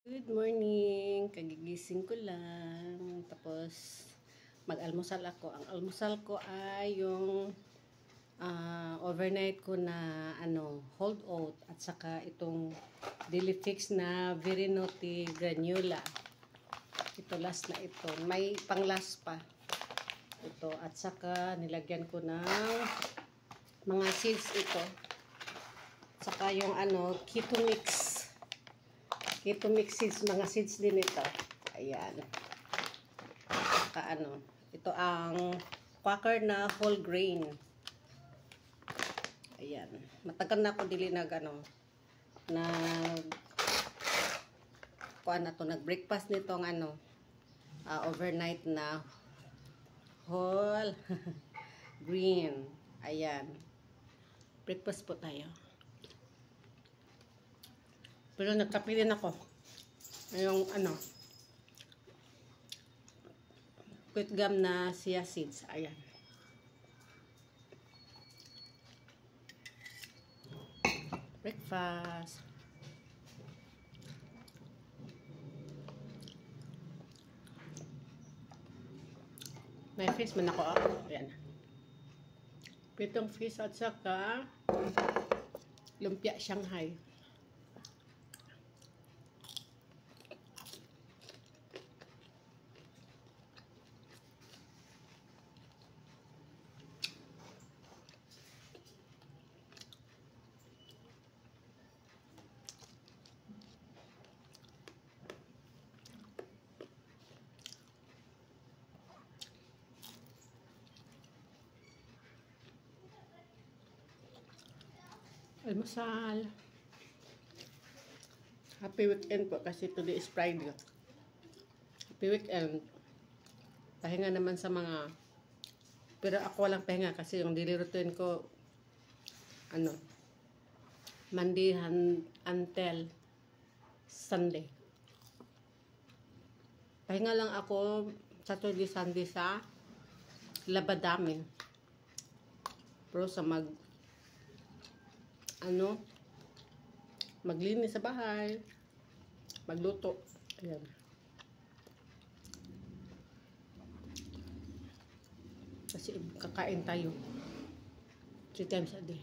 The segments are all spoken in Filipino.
Good morning! Kagigising ko lang. Tapos, mag-almusal ako. Ang almusal ko ay yung overnight ko na hold oat at saka itong Daily Fix na Very Naughty Granola. Ito last na ito. May pang-last pa. Ito. At saka nilagyan ko ng mga seeds ito. At saka yung keto mix. Keto mix seeds, mga seeds din ito. Ayan. Saka ito ang Quaker na whole grain. Ayan. Matagal na ako dili nag-breakfast nitong overnight na whole green. Ayan. Breakfast po tayo. Pero nagkape din ako. Yung quick gum na chia seeds. Ayan. Breakfast. May fish man ako. Ayan. Pitong fish at saka lumpia Shanghai. Almusal. Happy weekend po kasi today is Friday. Happy weekend. Pahinga naman sa mga, pero ako walang pahinga kasi yung daily routine ko Monday until Sunday. Pahinga lang ako Saturday, Sunday sa labadamin. Pero sa maglinis sa bahay, magluto. Ayan. Kasi kakain tayo 3 times a day.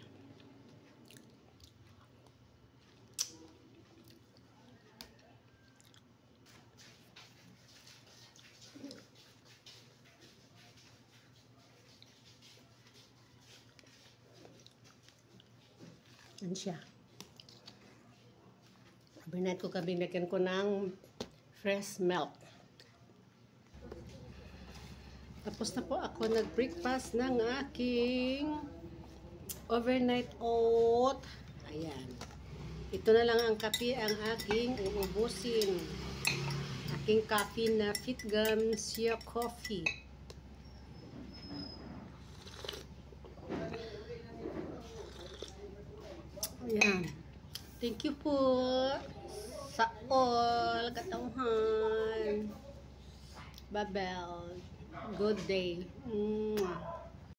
Yan siya. Overnight ko binigyan ko ng fresh milk. Tapos na po ako nag-breakfast ng aking overnight oat. Ayan. Ito na lang ang kape ang aking uubusin. Aking coffee na Fitgum Chia Coffee. Ayan. Thank you po sa all katauhan. Babel. Good day.